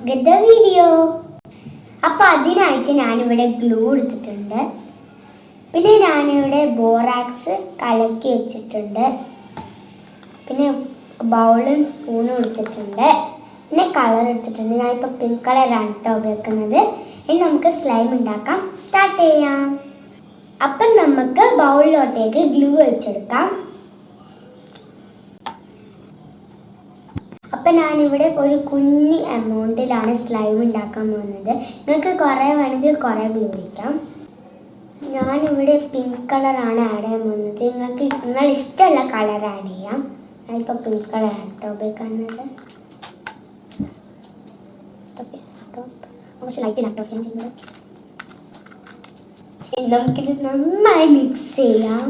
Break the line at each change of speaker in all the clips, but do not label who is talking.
get the video. അപ്പോൾ അതിനായിട്ട് ഞാനിവിടെ ഗ്ലൂ എടുത്തിട്ടുണ്ട്. പിന്നെ ഞാനിവിടെ ബോറാക്സ് കലക്കി വെച്ചിട്ടുണ്ട്. പിന്നെ ബൗളും സ്പൂണും എടുത്തിട്ടുണ്ട്. പിന്നെ കളർ എടുത്തിട്ടുണ്ട്. ഞാനിപ്പോൾ പിങ്ക് കളറാണ് കേട്ടോ ഉപയോഗിക്കുന്നത്. ഇനി നമുക്ക് സ്ലൈം ഉണ്ടാക്കാം. സ്റ്റാർട്ട് ചെയ്യാം. അപ്പം നമുക്ക് ബൗളിലോട്ടേക്ക് ഗ്ലൂ വെച്ചെടുക്കാം. അപ്പം ഞാനിവിടെ ഒരു കുഞ്ഞി എമൗണ്ടിലാണ് സ്ലൈം ഉണ്ടാക്കാൻ പോകുന്നത്. നിങ്ങൾക്ക് കുറേ വേണമെങ്കിൽ കുറേ ഗ്ലൂ വയ്ക്കാം. ഞാനിവിടെ പിങ്ക് കളറാണ് ആഡ് ചെയ്യാൻ പോകുന്നത്. നിങ്ങൾ ഇഷ്ടമുള്ള കളർ ആഡ് ചെയ്യാം. ഞാനിപ്പോൾ പിങ്ക് കളറാണ് കേട്ടോ ഉപയോഗിക്കുന്നത്. കുറച്ച് ലൈറ്റിനാട്ടോ ചെയ്യുന്നത്. നമുക്കിത് നന്നായി മിക്സ് ചെയ്യാം.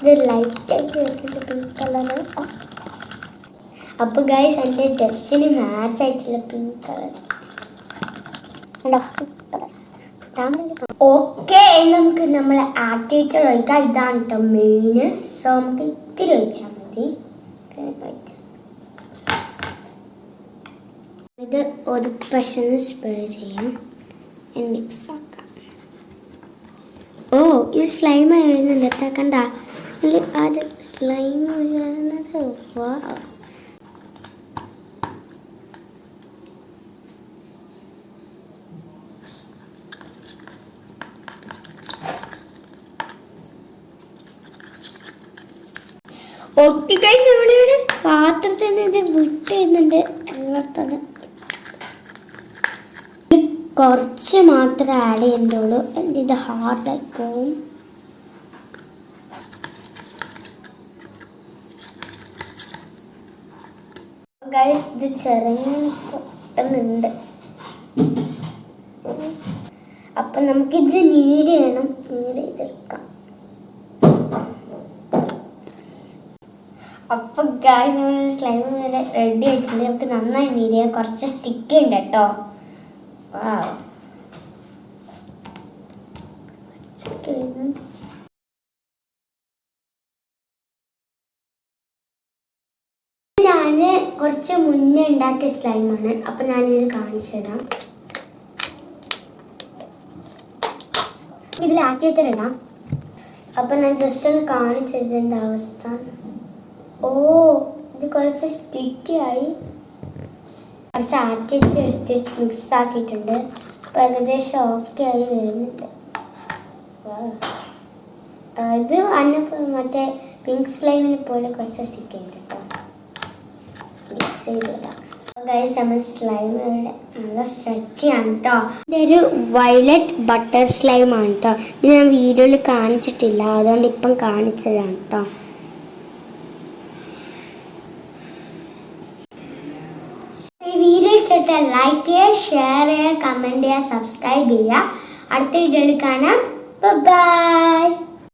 ഇത് ലൈറ്റായിട്ട് വരുന്നുണ്ട് പിങ്ക് കളറ്. അപ്പോൾ ഗൈസ് എൻ്റെ ഡ്രസ്സിന് മാച്ച് ആയിട്ടുള്ള പിങ്ക് കളർ. ഓക്കെ, നമുക്ക് നമ്മൾ ആക്ടിവേറ്റർ ഒഴിക്കാം. ഇതാണ് കേട്ടോ മെയിന്. സോ നമുക്ക് ഇത്തിരി ഒഴിച്ചാൽ മതി. ഇത് ഒരു പ്രാവശ്യം സ്പ്രേ ചെയ്യാം. മിക്സ് ആക്കാം. ഓ, ഇത് സ്ലൈമായി വരുന്നുണ്ട്. എത്ര കണ്ട അത് സ്ലൈം വരുന്നത്. വാ, നമ്മളിവിടെ പാത്രത്തിൽ നിന്ന് ഇത് വിട്ട് ചെയ്യുന്നുണ്ട്. എല്ലാത്തത് കുറച്ച് മാത്രമേ ആഡ് ചെയ്യുന്നുള്ളൂ. ഇത് ഹാർഡായി പോവും. ഗൈസ്, ഇത് ചെറിയ പൊട്ടുന്നുണ്ട്. അപ്പം നമുക്കിത് നീഡ് ചെയ്യണം. നീഡ് ചെയ്തെടുക്കാം. അപ്പം ഗൈസ്, നമ്മൾ സ്ലൈം റെഡി ആയിട്ടുണ്ട്. നമുക്ക് നന്നായി നീഡ് ചെയ്യാം. കുറച്ച് സ്റ്റിക്ക് ഉണ്ട് കേട്ടോ. ഞാന് കുറച്ച് മുന്നേ ഉണ്ടാക്കിയ സ്ലൈമാണ്. അപ്പൊ ഞാനിത് കാണിച്ചു തരാം. ഇതിൽ ആക്ടിവേറ്റർ ഇടാം. അപ്പൊ ഞാൻ ജസ്റ്റ് ഒന്ന് കാണിച്ചതിന്റെ അവസ്ഥ. ഓ, ഇത് കുറച്ച് സ്റ്റിക്കി ആയി. കുറച്ച് ആക്ടിവേറ്റർ ഇട്ടിട്ട് മിക്സ് ആക്കിയിട്ടുണ്ട്. അപ്പൊ ഏകദേശം ഓക്കെ ആയി വരുന്നുണ്ട്. ഇത് മറ്റേ പിങ്ക് സ്ലൈമിനെ പോലെ കുറച്ച് സ്റ്റിക്ക് ഉണ്ട് കേട്ടോ. മിക്സ് ചെയ്തിടാം. ഗൈസ്, നമ്മൾ സ്ലൈം നല്ല സ്ട്രെച്ചിയാണ് കേട്ടോ. ഇതൊരു വയലറ്റ് ബട്ടർ സ്ലൈമാണ് കേട്ടോ. ഇത് ഞാൻ വീഡിയോയിൽ കാണിച്ചിട്ടില്ല, അതുകൊണ്ട് ഇപ്പം കാണിച്ചതാണ് കേട്ടോ. ഈ വീഡിയോ ഇഷ്ടപ്പെട്ടാൽ ലൈക്ക് ചെയ്യുക, ഷെയർ ചെയ്യുക, കമൻറ്റ് ചെയ്യുക, സബ്സ്ക്രൈബ് ചെയ്യുക. അടുത്ത വീഡിയോയിൽ കാണാം. ബൈ.